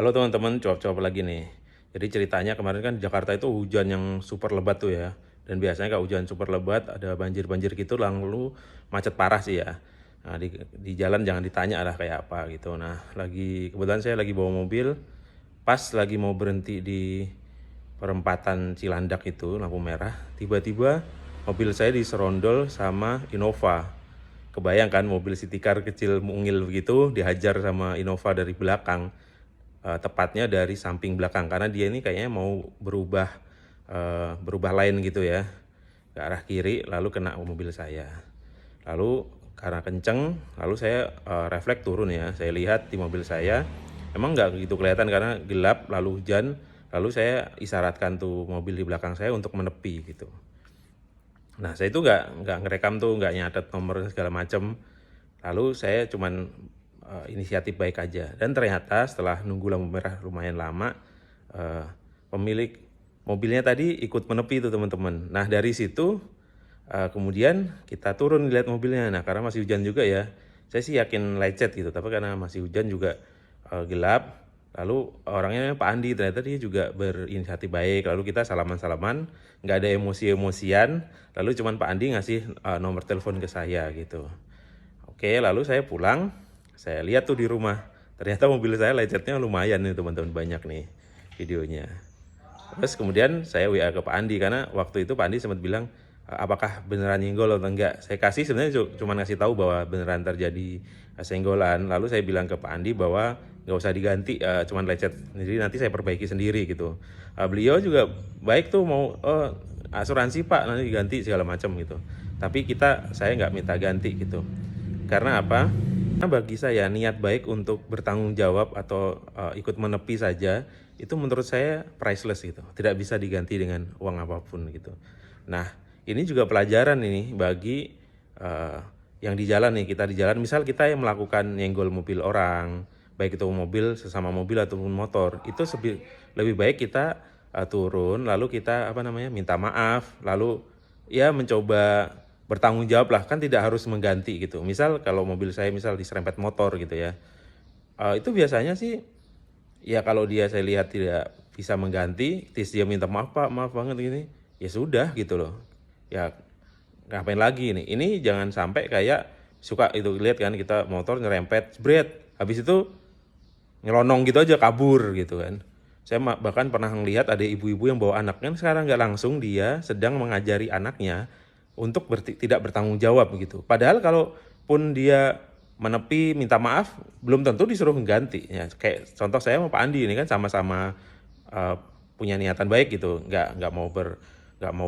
Halo teman-teman, cuap-cuap lagi nih. Jadi ceritanya kemarin kan di Jakarta itu hujan yang super lebat tuh ya. Dan biasanya kalau hujan super lebat ada banjir-banjir gitu lalu macet parah sih ya. Nah, di jalan jangan ditanya lah kayak apa gitu. Nah, kebetulan saya lagi bawa mobil, pas lagi mau berhenti di perempatan Cilandak itu lampu merah, tiba-tiba mobil saya diserondol sama Innova. Kebayang kan mobil city car kecil mungil begitu dihajar sama Innova dari belakang, tepatnya dari samping belakang karena dia ini kayaknya mau berubah lane gitu ya ke arah kiri lalu kena mobil saya. Lalu karena kenceng, lalu saya refleks turun ya. Saya lihat di mobil saya, emang nggak begitu kelihatan karena gelap lalu hujan. Lalu saya isyaratkan tuh mobil di belakang saya untuk menepi gitu. Nah saya itu nggak ngerekam tuh, nggak nyatet nomor segala macam. Lalu saya cuman inisiatif baik aja. Dan ternyata setelah nunggu lampu merah lumayan lama, eh, pemilik mobilnya tadi ikut menepi tuh teman-teman. Nah dari situ kemudian kita turun lihat mobilnya. Nah karena masih hujan juga ya, saya sih yakin lecet gitu. Tapi karena masih hujan juga gelap. Lalu orangnya Pak Andi ternyata dia juga berinisiatif baik. Lalu kita salaman-salaman, nggak ada emosi-emosian. Lalu cuman Pak Andi ngasih nomor telepon ke saya gitu. Oke, lalu saya pulang, saya lihat tuh di rumah. Ternyata mobil saya lecetnya lumayan nih teman-teman, banyak nih videonya. Terus kemudian saya WA ke Pak Andi karena waktu itu Pak Andi sempat bilang apakah beneran nyenggol atau enggak. Saya kasih sebenarnya cuma ngasih tahu bahwa beneran terjadi senggolan. Lalu saya bilang ke Pak Andi bahwa nggak usah diganti, cuman lecet. Jadi nanti saya perbaiki sendiri gitu. Beliau juga baik tuh mau asuransi Pak nanti diganti segala macam gitu. Tapi saya nggak minta ganti gitu. Karena apa? Karena bagi saya niat baik untuk bertanggung jawab atau ikut menepi saja itu menurut saya priceless gitu. Tidak bisa diganti dengan uang apapun gitu. Nah, ini juga pelajaran ini bagi eh, yang di jalan nih, kita di jalan misal kita yang melakukan nyenggol mobil orang, baik itu mobil sesama mobil ataupun motor, itu lebih baik kita turun lalu kita apa namanya minta maaf, lalu ya mencoba bertanggung jawab lah, kan tidak harus mengganti gitu. Misal kalau mobil saya misal diserempet motor gitu ya, itu biasanya sih ya kalau saya lihat tidak bisa mengganti, terus dia minta maaf Pak, maaf banget gini, ya sudah gitu loh. Ya ngapain lagi nih? Ini jangan sampai kayak suka itu lihat kan kita motor nyerempet, jebret, habis itu nyelonong gitu aja kabur gitu kan. Saya bahkan pernah ngelihat ada ibu-ibu yang bawa anaknya sekarang nggak langsung dia sedang mengajari anaknya untuk tidak bertanggung jawab gitu. Padahal kalaupun dia menepi minta maaf belum tentu disuruh mengganti ya. Kayak contoh saya sama Pak Andi ini kan sama-sama uh, punya niatan baik gitu, nggak mau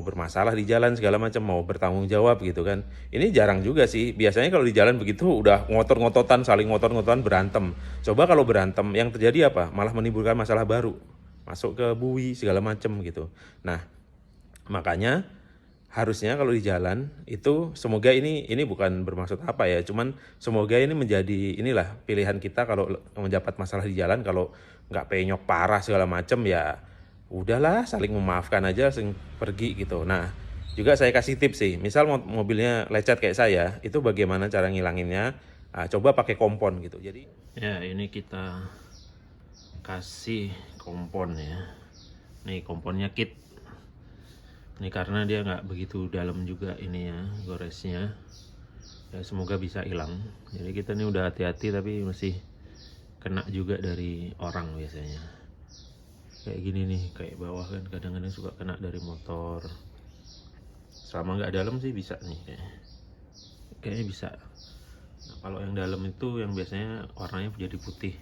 bermasalah di jalan segala macam, mau bertanggung jawab gitu kan. Ini jarang juga sih. Biasanya kalau di jalan begitu udah ngotot-ngototan, saling ngotot-ngototan berantem. Coba kalau berantem yang terjadi apa? Malah menimbulkan masalah baru. Masuk ke bui segala macam gitu. Nah, makanya harusnya kalau di jalan itu semoga ini bukan bermaksud apa ya, cuman semoga ini menjadi inilah pilihan kita kalau mendapat masalah di jalan, kalau nggak penyok parah segala macam ya udahlah saling memaafkan aja langsung pergi gitu. Nah juga saya kasih tips sih, misal mobilnya lecet kayak saya itu bagaimana cara ngilanginnya. Coba pakai kompon gitu. Jadi ya ini kita kasih kompon ya, nih komponnya kit. Ini karena dia nggak begitu dalam juga ini ya goresnya ya, semoga bisa hilang. Jadi kita ini udah hati-hati tapi masih kena juga dari orang biasanya kayak gini nih, kayak bawah kan kadang-kadang suka kena dari motor. Selama nggak dalam sih bisa nih kayaknya bisa. Nah, kalau yang dalam itu yang biasanya warnanya jadi putih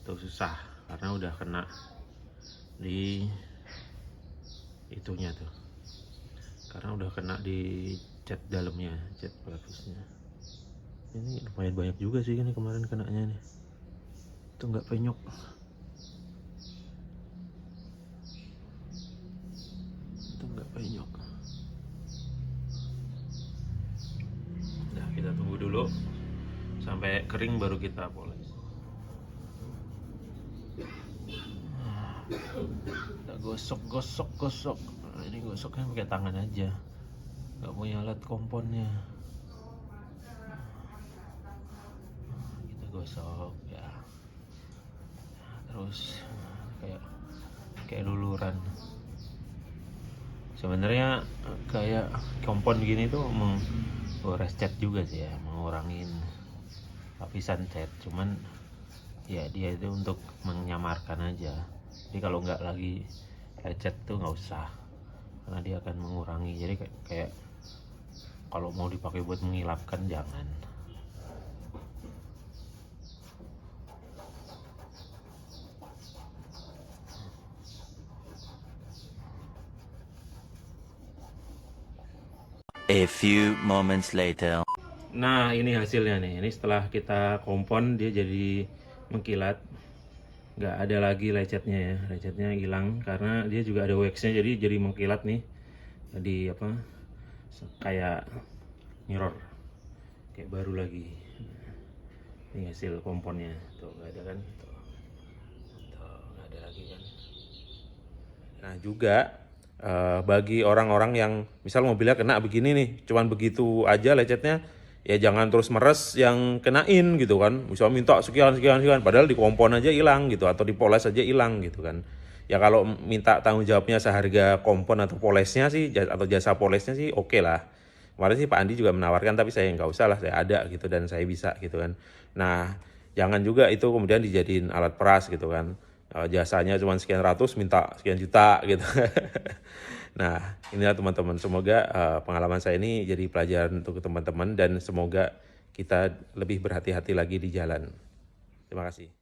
itu susah karena udah kena di itunya tuh, karena udah kena di cat dalamnya, cat pelapisnya. Ini lumayan banyak juga sih ini kemarin kenanya nih, itu nggak penyok. Itu nggak penyok. Nah kita tunggu dulu sampai kering baru kita poles. Kita gosok. Nah, ini gosoknya pakai tangan aja, nggak punya alat komponnya. Kita gosok ya, terus kayak luluran. Sebenarnya kayak kompon gini tuh menguras cat juga sih ya, mengurangin lapisan cat, cuman ya dia itu untuk menyamarkan aja. Jadi kalau nggak lagi cat tuh nggak usah, karena dia akan mengurangi. Jadi kayak kalau mau dipakai buat menghilangkan jangan. A few moments later. Nah, ini hasilnya nih. Ini setelah kita kompon dia jadi mengkilat. Nggak ada lagi lecetnya ya. Lecetnya hilang karena dia juga ada waxnya, jadi mengkilat nih. Jadi apa? Kayak mirror. Kayak baru lagi. Ini hasil komponnya. Tuh, nggak ada kan? Tuh, nggak ada lagi kan. Nah, juga bagi orang-orang yang misal mobilnya kena begini nih, cuman begitu aja lecetnya, ya jangan terus meres yang kenain gitu kan. Misal minta sekian, padahal di kompon aja hilang gitu, atau dipoles aja hilang gitu kan. Ya kalau minta tanggung jawabnya seharga kompon atau polesnya sih, atau jasa polesnya sih oke lah. Kemarin sih Pak Andi juga menawarkan, tapi saya nggak usah lah, saya ada gitu dan saya bisa gitu kan. Nah, jangan juga itu kemudian dijadiin alat peras gitu kan. Jasanya cuma sekian ratus, minta sekian juta gitu. Nah, inilah teman-teman, semoga pengalaman saya ini jadi pelajaran untuk teman-teman dan semoga kita lebih berhati-hati lagi di jalan. Terima kasih.